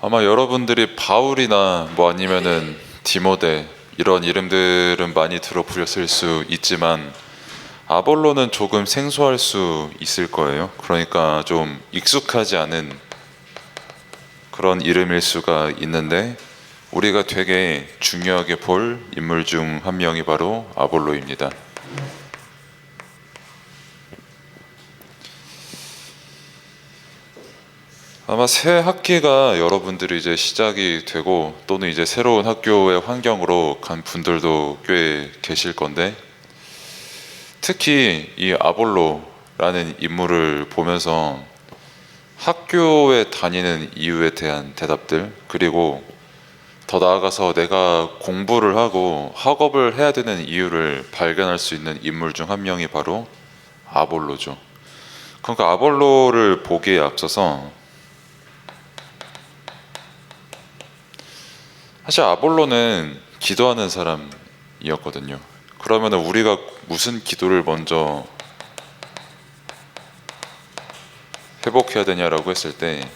아마 여러분들이 바울이나 뭐 아니면은 디모데 이런 이름들은 많이 들어보셨을 수 있지만 아볼로는 조금 생소할 수 있을 거예요. 그러니까 좀 익숙하지 않은 그런 이름일 수가 있는데 우리가 되게 중요하게 볼 인물 중 한 명이 바로 아볼로입니다. 아마 새 학기가 여러분들이 이제 시작이 되고 또는 이제 새로운 학교의 환경으로 간 분들도 꽤 계실 건데 특히 이 아볼로라는 인물을 보면서 학교에 다니는 이유에 대한 대답들, 그리고 더 나아가서 내가 공부를 하고 학업을 해야 되는 이유를 발견할 수 있는 인물 중 한 명이 바로 아볼로죠. 그러니까 아볼로를 보기에 앞서서 사실 아볼로는 기도하는 사람이었거든요. 그러면 우리가 무슨 기도를 먼저 회복해야 되냐라고 했을 때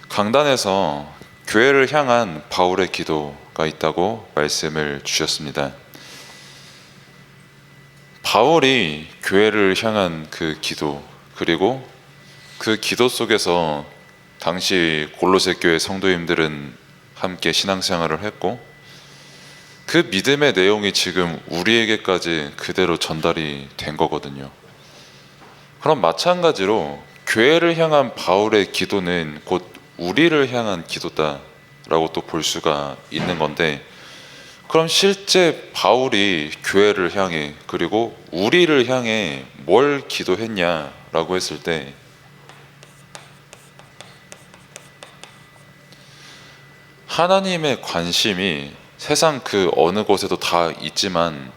강단에서 교회를 향한 바울의 기도가 있다고 말씀을 주셨습니다. 바울이 교회를 향한 그 기도, 그리고 그 기도 속에서 당시 골로새 교회 성도님들은 함께 신앙생활을 했고 그 믿음의 내용이 지금 우리에게까지 그대로 전달이 된 거거든요. 그럼 마찬가지로 교회를 향한 바울의 기도는 곧 우리를 향한 기도다라고 또 볼 수가 있는 건데, 그럼 실제 바울이 교회를 향해 그리고 우리를 향해 뭘 기도했냐라고 했을 때 하나님의 관심이 세상 그 어느 곳에도 다 있지만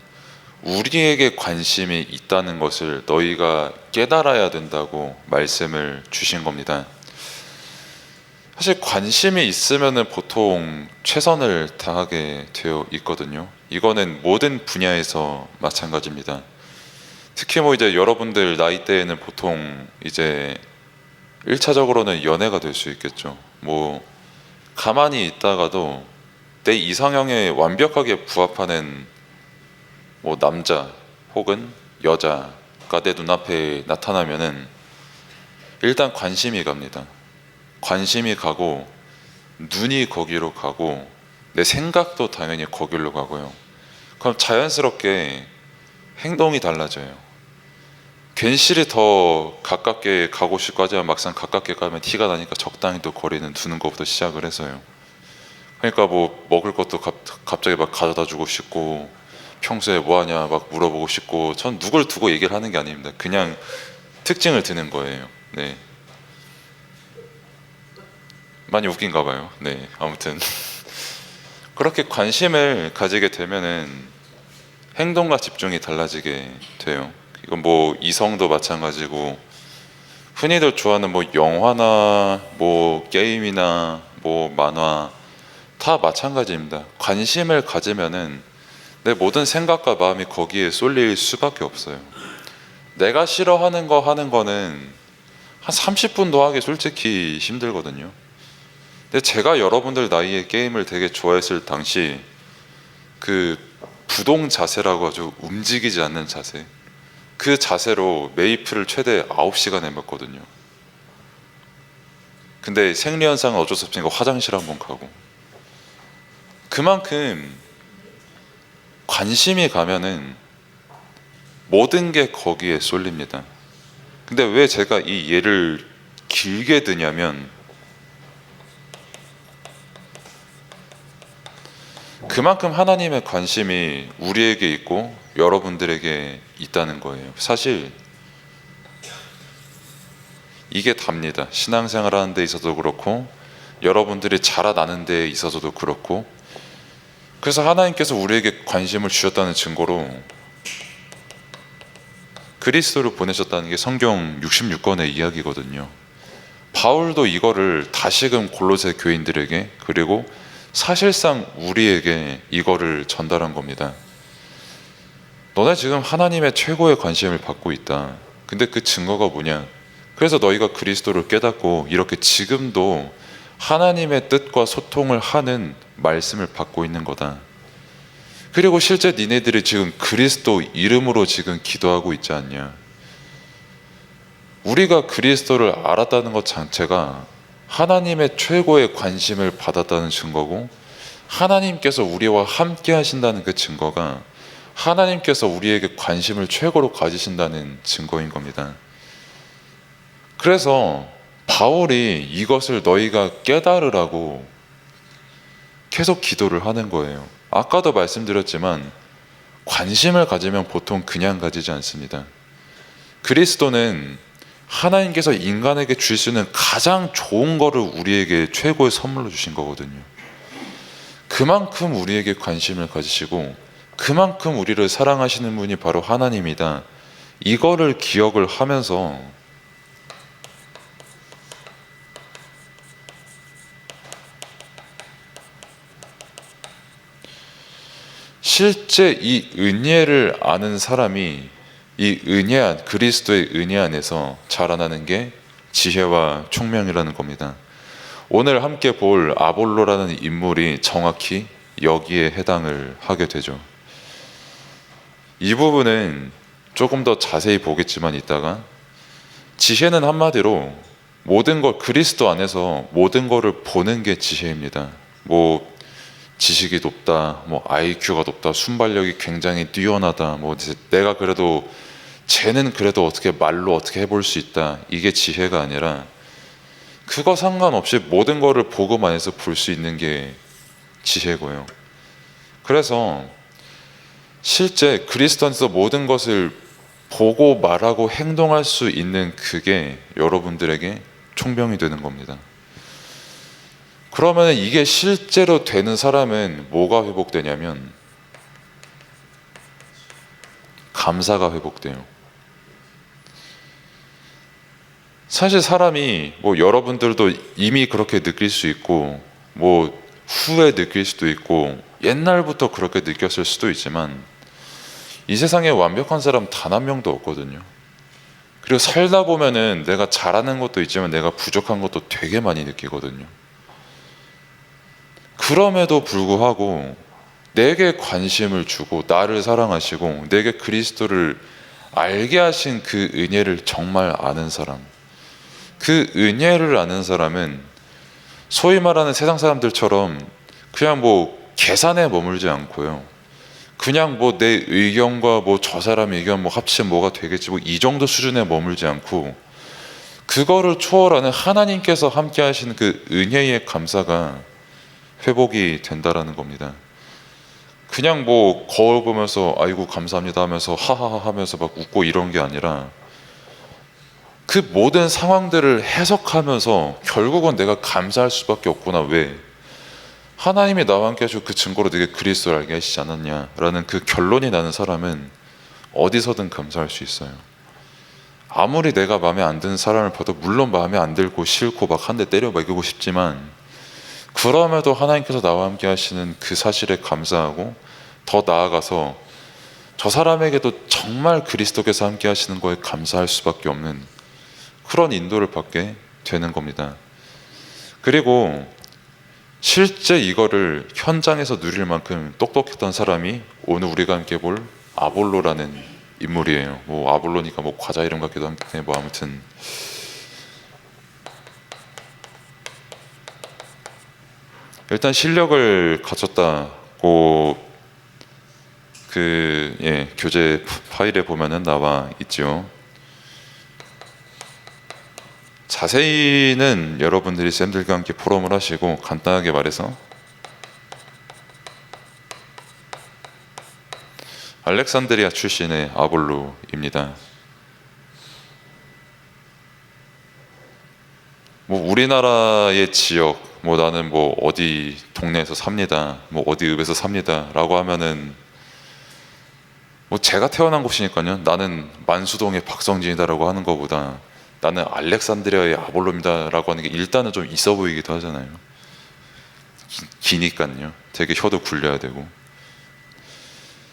우리에게 관심이 있다는 것을 너희가 깨달아야 된다고 말씀을 주신 겁니다. 사실 관심이 있으면 보통 최선을 다하게 되어 있거든요. 이거는 모든 분야에서 마찬가지입니다. 특히 뭐 이제 여러분들 나이대에는 보통 이제 1차적으로는 연애가 될 수 있겠죠. 뭐 가만히 있다가도 내 이상형에 완벽하게 부합하는 뭐 남자 혹은 여자가 내 눈앞에 나타나면은 일단 관심이 갑니다. 관심이 가고 눈이 거기로 가고 내 생각도 당연히 거기로 가고요. 그럼 자연스럽게 행동이 달라져요. 괜시리 더 가깝게 가고 싶고 하지만 막상 가깝게 가면 티가 나니까 적당히 또 거리는 두는 것부터 시작을 해서요. 그러니까 뭐 먹을 것도 갑자기 막 가져다 주고 싶고 평소에 뭐 하냐 막 물어보고 싶고, 전 누굴 두고 얘기를 하는 게 아닙니다. 그냥 특징을 드는 거예요. 네. 많이 웃긴가 봐요. 네. 아무튼 그렇게 관심을 가지게 되면은 행동과 집중이 달라지게 돼요. 이건 뭐 이성도 마찬가지고 흔히들 좋아하는 뭐 영화나 뭐 게임이나 뭐 만화 다 마찬가지입니다. 관심을 가지면은 내 모든 생각과 마음이 거기에 쏠릴 수밖에 없어요. 내가 싫어하는 거 하는 거는 한 30분도 하기 솔직히 힘들거든요. 근데 제가 여러분들 나이에 게임을 되게 좋아했을 당시 그 부동 자세라고 하죠. 움직이지 않는 자세. 그 자세로 메이플을 최대 9시간 해먹거든요. 근데 생리현상은 어쩔 수 없으니까 화장실 한번 가고. 그만큼 관심이 가면은 모든 게 거기에 쏠립니다. 근데 왜 제가 이 예를 길게 드냐면 그만큼 하나님의 관심이 우리에게 있고 여러분들에게 있다는 거예요. 사실 이게 답니다. 신앙생활 하는 데 있어서도 그렇고 여러분들이 자라나는 데 있어서도 그렇고, 그래서 하나님께서 우리에게 관심을 주셨다는 증거로 그리스도를 보내셨다는 게 성경 66권의 이야기거든요. 바울도 이거를 다시금 골로새 교인들에게 그리고 사실상 우리에게 이거를 전달한 겁니다. 너네 지금 하나님의 최고의 관심을 받고 있다. 근데 그 증거가 뭐냐? 그래서 너희가 그리스도를 깨닫고 이렇게 지금도 하나님의 뜻과 소통을 하는 말씀을 받고 있는 거다. 그리고 실제 니네들이 지금 그리스도 이름으로 지금 기도하고 있지 않냐? 우리가 그리스도를 알았다는 것 자체가 하나님의 최고의 관심을 받았다는 증거고, 하나님께서 우리와 함께 하신다는 그 증거가 하나님께서 우리에게 관심을 최고로 가지신다는 증거인 겁니다. 그래서 바울이 이것을 너희가 깨달으라고 계속 기도를 하는 거예요. 아까도 말씀드렸지만 관심을 가지면 보통 그냥 가지지 않습니다. 그리스도는 하나님께서 인간에게 줄 수 있는 가장 좋은 거를 우리에게 최고의 선물로 주신 거거든요. 그만큼 우리에게 관심을 가지시고 그만큼 우리를 사랑하시는 분이 바로 하나님이다. 이거를 기억을 하면서 실제 이 은혜를 아는 사람이 이 은혜 안, 그리스도의 은혜 안에서 자라나는 게 지혜와 총명이라는 겁니다. 오늘 함께 볼 아볼로라는 인물이 정확히 여기에 해당을 하게 되죠. 이 부분은 조금 더 자세히 보겠지만 이따가, 지혜는 한마디로 모든 걸 그리스도 안에서 모든 거를 보는 게 지혜입니다. 뭐 지식이 높다, 뭐 IQ가 높다, 순발력이 굉장히 뛰어나다, 뭐 내가 그래도 쟤는 그래도 어떻게 말로 어떻게 해볼 수 있다, 이게 지혜가 아니라 그거 상관없이 모든 거를 보고만 해서 볼 수 있는 게 지혜고요. 그래서 실제 그리스도 안에서 모든 것을 보고 말하고 행동할 수 있는 그게 여러분들에게 총명이 되는 겁니다. 그러면 이게 실제로 되는 사람은 뭐가 회복되냐면 감사가 회복돼요. 사실 사람이 뭐 여러분들도 이미 그렇게 느낄 수 있고 뭐 후에 느낄 수도 있고 옛날부터 그렇게 느꼈을 수도 있지만, 이 세상에 완벽한 사람 단 한 명도 없거든요. 그리고 살다 보면은 내가 잘하는 것도 있지만 내가 부족한 것도 되게 많이 느끼거든요. 그럼에도 불구하고 내게 관심을 주고 나를 사랑하시고 내게 그리스도를 알게 하신 그 은혜를 정말 아는 사람, 그 은혜를 아는 사람은 소위 말하는 세상 사람들처럼 그냥 뭐 계산에 머물지 않고요, 그냥 뭐 내 의견과 뭐 저 사람 의견 뭐 합치면 뭐가 되겠지 뭐 이 정도 수준에 머물지 않고 그거를 초월하는 하나님께서 함께 하시는 그 은혜의 감사가 회복이 된다라는 겁니다. 그냥 뭐 거울 보면서 아이고 감사합니다 하면서 하하하 하면서 막 웃고 이런 게 아니라, 그 모든 상황들을 해석하면서 결국은 내가 감사할 수밖에 없구나. 왜? 하나님이 나와 함께 하시고 그 증거로 내게 그리스도를 알게 하시지 않았냐라는 그 결론이 나는 사람은 어디서든 감사할 수 있어요. 아무리 내가 마음에 안 드는 사람을 봐도 물론 마음에 안 들고 싫고 막 한 대 때려 먹이고 싶지만, 그럼에도 하나님께서 나와 함께 하시는 그 사실에 감사하고 더 나아가서 저 사람에게도 정말 그리스도께서 함께 하시는 거에 감사할 수밖에 없는 그런 인도를 받게 되는 겁니다. 그리고 실제 이거를 현장에서 누릴 만큼 똑똑했던 사람이 오늘 우리가 함께 볼 아볼로라는 인물이에요. 뭐 아볼로니까 뭐 과자 이름 같기도 한데 뭐 아무튼 일단 실력을 갖췄다고 교재 파일에 보면은 나와 있죠. 자세히는 여러분들이 쌤들과 함께 포럼을 하시고, 간단하게 말해서 알렉산드리아 출신의 아볼로입니다. 뭐 우리나라의 지역, 뭐 나는 뭐 어디 동네에서 삽니다, 뭐 어디 읍에서 삽니다 라고 하면은 뭐 제가 태어난 곳이니까요, 나는 만수동의 박성진이다라고 하는 것보다 나는 알렉산드리아의 아볼로입니다 라고 하는 게 일단은 좀 있어 보이기도 하잖아요. 기니까요. 되게 혀도 굴려야 되고.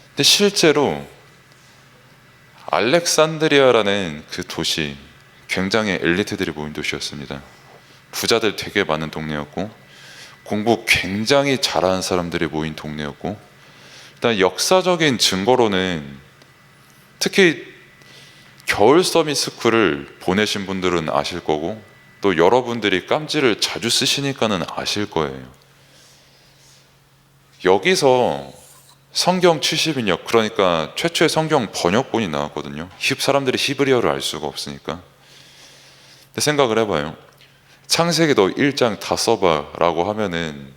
근데 실제로 알렉산드리아라는 그 도시, 굉장히 엘리트들이 모인 도시였습니다. 부자들 되게 많은 동네였고, 공부 굉장히 잘하는 사람들이 모인 동네였고, 일단 역사적인 증거로는 특히 겨울 서밋스쿨을 보내신 분들은 아실 거고, 또 여러분들이 깜지를 자주 쓰시니까는 아실 거예요. 여기서 성경 70인역, 그러니까 최초의 성경 번역본이 나왔거든요. 사람들이 히브리어를 알 수가 없으니까. 근데 생각을 해봐요. 창세기 너 1장 다 써봐 라고 하면은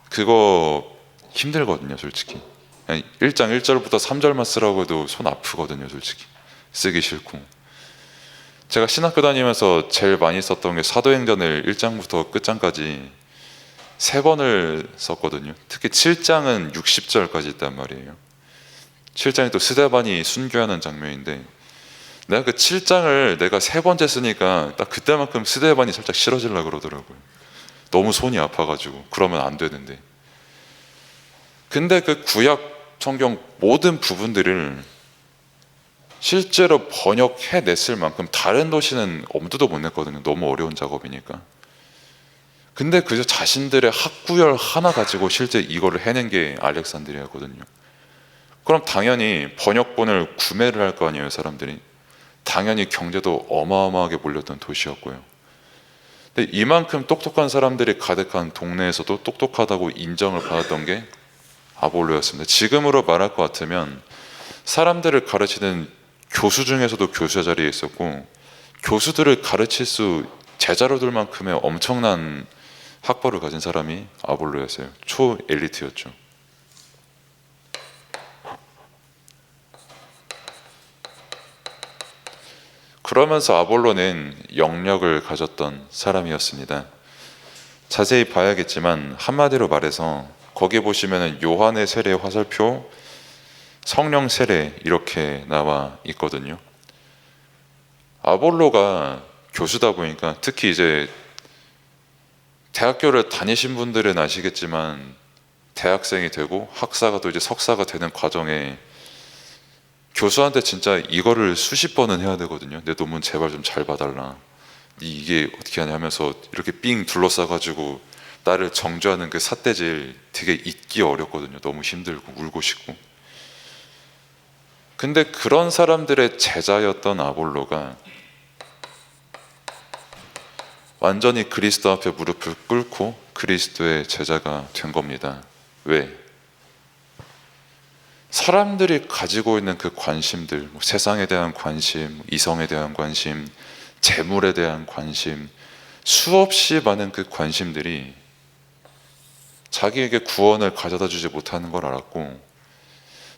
그거 힘들거든요, 솔직히. 1장 1절부터 3절만 쓰라고 해도 손 아프거든요, 솔직히. 쓰기 싫고. 제가 신학교 다니면서 제일 많이 썼던 게 사도행전을 1장부터 끝장까지 3번을 썼거든요. 특히 7장은 60절까지 있단 말이에요. 7장이 또 스데반이 순교하는 장면인데, 내가 그 7장을 내가 3번째 쓰니까 딱 그때만큼 스데반이 살짝 싫어지려고 그러더라고요. 너무 손이 아파가지고. 그러면 안 되는데. 근데 그 구약 성경 모든 부분들을 실제로 번역해냈을 만큼 다른 도시는 엄두도 못 냈거든요. 너무 어려운 작업이니까. 근데 그저 자신들의 학구열 하나 가지고 실제 이거를 해낸 게 알렉산드리아거든요. 그럼 당연히 번역본을 구매를 할 거 아니에요, 사람들이. 당연히 경제도 어마어마하게 몰렸던 도시였고요. 근데 이만큼 똑똑한 사람들이 가득한 동네에서도 똑똑하다고 인정을 받았던 게 아볼로였습니다. 지금으로 말할 것 같으면 사람들을 가르치는 교수 중에서도 교수 자리에 있었고, 교수들을 가르칠 수 제자로 들 만큼의 엄청난 학벌을 가진 사람이 아볼로였어요. 초 엘리트였죠. 그러면서 아볼로는 영역을 가졌던 사람이었습니다. 자세히 봐야겠지만 한마디로 말해서 거기 보시면 요한의 세례 화살표, 성령 세례 이렇게 나와 있거든요. 아볼로가 교수다 보니까, 특히 이제 대학교를 다니신 분들은 아시겠지만 대학생이 되고 학사가 또 이제 석사가 되는 과정에 교수한테 진짜 이거를 수십 번은 해야 되거든요. 내 논문 제발 좀 잘 봐달라. 이게 어떻게 하냐 하면서 이렇게 삥 둘러싸가지고 나를 정죄하는 그 삿대질 되게 잊기 어렵거든요. 너무 힘들고 울고 싶고. 근데 그런 사람들의 제자였던 아볼로가 완전히 그리스도 앞에 무릎을 꿇고 그리스도의 제자가 된 겁니다. 왜? 사람들이 가지고 있는 그 관심들, 세상에 대한 관심, 이성에 대한 관심, 재물에 대한 관심, 수없이 많은 그 관심들이 자기에게 구원을 가져다 주지 못하는 걸 알았고,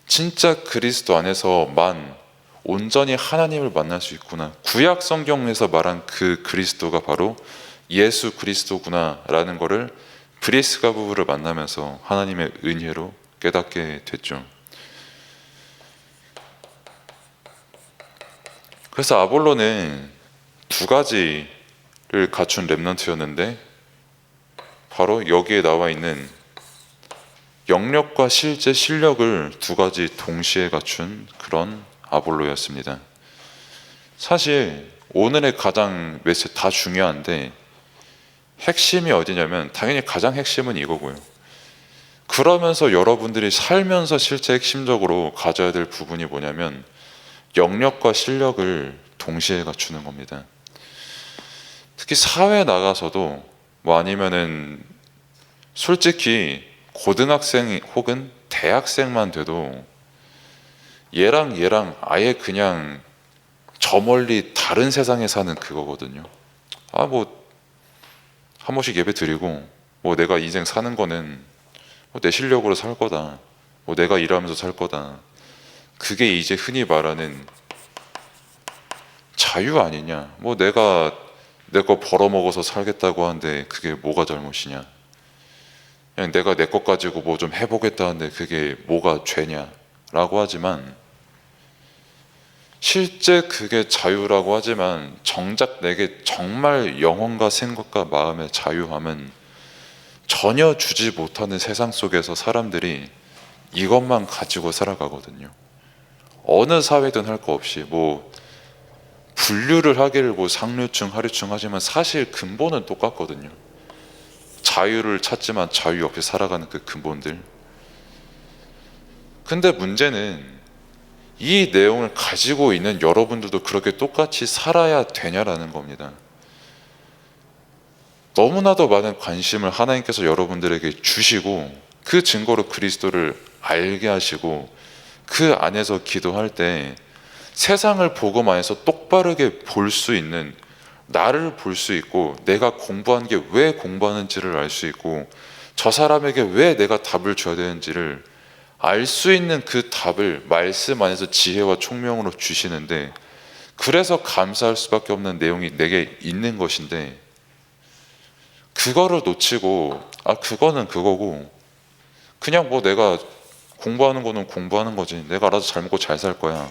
진짜 그리스도 안에서만 온전히 하나님을 만날 수 있구나, 구약 성경에서 말한 그 그리스도가 바로 예수 그리스도구나 라는 거를 브리스가 부부를 만나면서 하나님의 은혜로 깨닫게 됐죠. 그래서 아볼로는 2가지를 갖춘 렘넌트였는데, 바로 여기에 나와 있는 영역과 실제 실력을 2가지 동시에 갖춘 그런 아볼로였습니다. 사실 오늘의 가장 메시지 다 중요한데 핵심이 어디냐면 당연히 가장 핵심은 이거고요. 그러면서 여러분들이 살면서 실제 핵심적으로 가져야 될 부분이 뭐냐면 영역과 실력을 동시에 갖추는 겁니다. 특히 사회에 나가서도 아니면은 솔직히 고등학생 혹은 대학생만 돼도 얘랑 아예 그냥 저 멀리 다른 세상에 사는 그거거든요. 한 번씩 예배 드리고 내가 인생 사는 거는 내 실력으로 살 거다, 내가 일하면서 살 거다, 그게 이제 흔히 말하는 자유 아니냐. 내가 내 거 벌어먹어서 살겠다고 하는데 그게 뭐가 잘못이냐, 그냥 내가 내 것 가지고 뭐 좀 해보겠다는데 그게 뭐가 죄냐 라고 하지만, 실제 그게 자유라고 하지만 정작 내게 정말 영혼과 생각과 마음의 자유함은 전혀 주지 못하는 세상 속에서 사람들이 이것만 가지고 살아가거든요. 어느 사회든 할 거 없이 뭐 분류를 하기를 뭐 상류층, 하류층 하지만 사실 근본은 똑같거든요. 자유를 찾지만 자유 없이 살아가는 그 근본들. 근데 문제는 이 내용을 가지고 있는 여러분들도 그렇게 똑같이 살아야 되냐라는 겁니다. 너무나도 많은 관심을 하나님께서 여러분들에게 주시고 그 증거로 그리스도를 알게 하시고 그 안에서 기도할 때 세상을 복음 안에서 똑바르게 볼 수 있는, 나를 볼 수 있고 내가 공부한 게 왜 공부하는지를 알 수 있고 저 사람에게 왜 내가 답을 줘야 되는지를 알 수 있는 그 답을 말씀 안에서 지혜와 총명으로 주시는데, 그래서 감사할 수밖에 없는 내용이 내게 있는 것인데 그거를 놓치고 그거는 그거고 그냥 뭐 내가 공부하는 거는 공부하는 거지, 내가 알아서 잘 먹고 잘 살 거야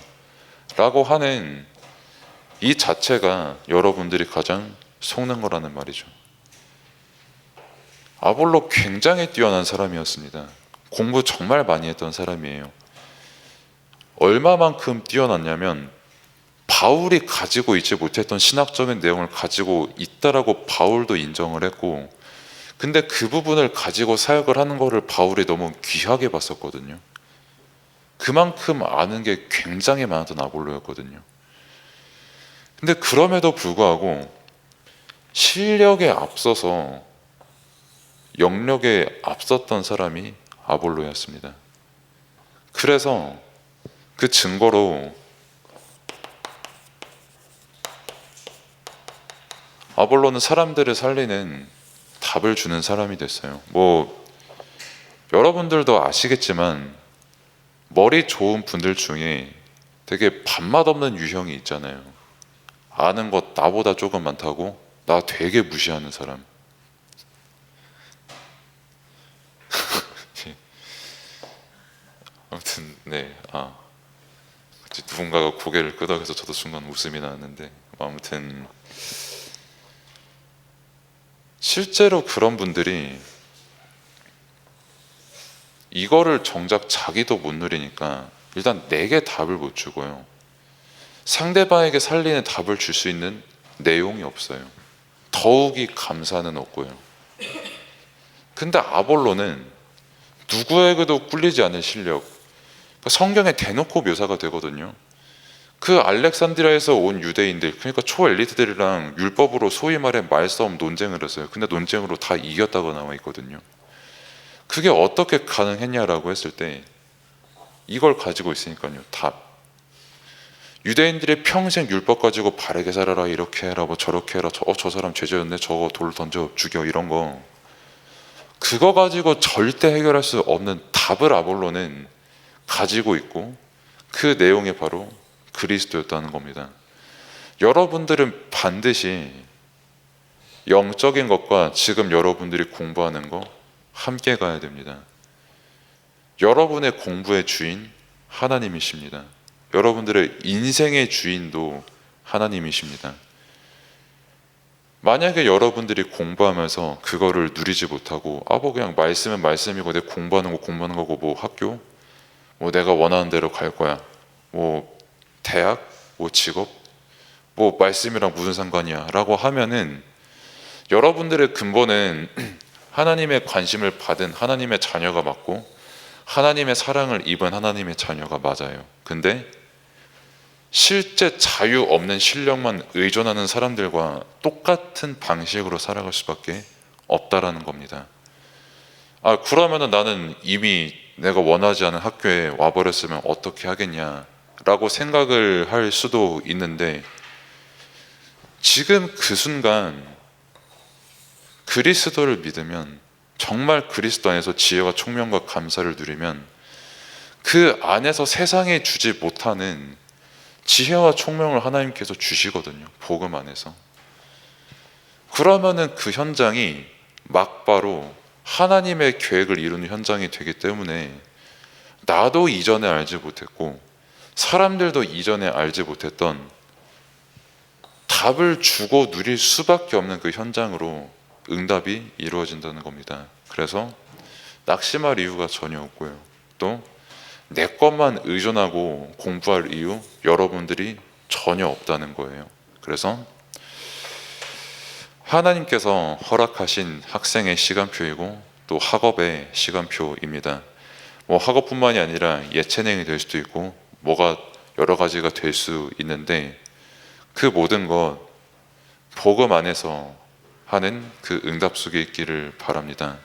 라고 하는 이 자체가 여러분들이 가장 속는 거라는 말이죠. 아볼로 굉장히 뛰어난 사람이었습니다. 공부 정말 많이 했던 사람이에요. 얼마만큼 뛰어났냐면 바울이 가지고 있지 못했던 신학적인 내용을 가지고 있다라고 바울도 인정을 했고, 근데 그 부분을 가지고 사역을 하는 거를 바울이 너무 귀하게 봤었거든요. 그만큼 아는 게 굉장히 많았던 아볼로였거든요. 근데 그럼에도 불구하고 실력에 앞서서 영역에 앞섰던 사람이 아볼로였습니다. 그래서 그 증거로 아볼로는 사람들을 살리는 답을 주는 사람이 됐어요. 뭐 여러분들도 아시겠지만 머리 좋은 분들 중에 되게 밥맛 없는 유형이 있잖아요. 아는 것 나보다 조금 많다고 나 되게 무시하는 사람. 아무튼 네, 누군가가 고개를 끄덕여서 저도 순간 웃음이 나왔는데, 아무튼 실제로 그런 분들이 이거를 정작 자기도 못 누리니까 일단 내게 답을 못 주고요, 상대방에게 살리는 답을 줄 수 있는 내용이 없어요. 더욱이 감사는 없고요. 근데 아볼로는 누구에게도 꿀리지 않은 실력, 성경에 대놓고 묘사가 되거든요. 그 알렉산드리아에서 온 유대인들, 그러니까 초엘리트들이랑 율법으로 소위 말해 말싸움 논쟁을 했어요. 근데 논쟁으로 다 이겼다고 나와 있거든요. 그게 어떻게 가능했냐라고 했을 때 이걸 가지고 있으니까요. 답. 유대인들이 평생 율법 가지고 바르게 살아라, 이렇게 해라, 뭐 저렇게 해라, 저 사람 죄졌네, 저거 돌 던져 죽여, 이런 거, 그거 가지고 절대 해결할 수 없는 답을 아볼로는 가지고 있고, 그 내용이 바로 그리스도였다는 겁니다. 여러분들은 반드시 영적인 것과 지금 여러분들이 공부하는 거 함께 가야 됩니다. 여러분의 공부의 주인 하나님이십니다. 여러분들의 인생의 주인도 하나님이십니다. 만약에 여러분들이 공부하면서 그거를 누리지 못하고 뭐 그냥 말씀은 말씀이고 내 공부하는 거 공부하는 거고, 뭐 학교, 뭐 내가 원하는 대로 갈 거야, 뭐 대학, 뭐 직업, 뭐 말씀이랑 무슨 상관이야 라고 하면은 여러분들의 근본은 하나님의 관심을 받은 하나님의 자녀가 맞고 하나님의 사랑을 입은 하나님의 자녀가 맞아요. 근데 실제 자유 없는 실력만 의존하는 사람들과 똑같은 방식으로 살아갈 수밖에 없다라는 겁니다. 그러면은 나는 이미 내가 원하지 않은 학교에 와버렸으면 어떻게 하겠냐라고 생각을 할 수도 있는데, 지금 그 순간 그리스도를 믿으면, 정말 그리스도 안에서 지혜와 총명과 감사를 누리면 그 안에서 세상에 주지 못하는 지혜와 총명을 하나님께서 주시거든요. 복음 안에서. 그러면은 그 현장이 막바로 하나님의 계획을 이루는 현장이 되기 때문에 나도 이전에 알지 못했고 사람들도 이전에 알지 못했던 답을 주고 누릴 수밖에 없는 그 현장으로 응답이 이루어진다는 겁니다. 그래서 낙심할 이유가 전혀 없고요. 또 내 것만 의존하고 공부할 이유 여러분들이 전혀 없다는 거예요. 그래서 하나님께서 허락하신 학생의 시간표이고 또 학업의 시간표입니다. 뭐 학업뿐만이 아니라 예체능이 될 수도 있고 뭐가 여러 가지가 될 수 있는데 그 모든 것 복음 안에서 하는 그 응답 속에 있기를 바랍니다.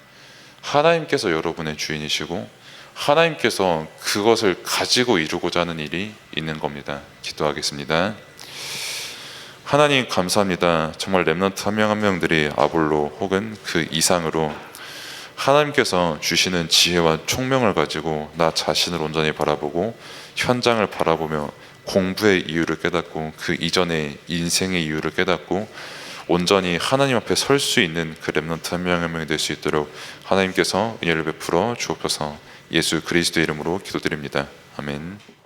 하나님께서 여러분의 주인이시고 하나님께서 그것을 가지고 이루고자 하는 일이 있는 겁니다. 기도하겠습니다. 하나님 감사합니다. 정말 렘넌트 한 명 한 명들이 아볼로 혹은 그 이상으로 하나님께서 주시는 지혜와 총명을 가지고 나 자신을 온전히 바라보고 현장을 바라보며 공부의 이유를 깨닫고 그 이전의 인생의 이유를 깨닫고 온전히 하나님 앞에 설 수 있는 그 렘넌트 한 명 한 명이 될 수 있도록 하나님께서 은혜를 베풀어 주옵소서. 예수 그리스도의 이름으로 기도드립니다. 아멘.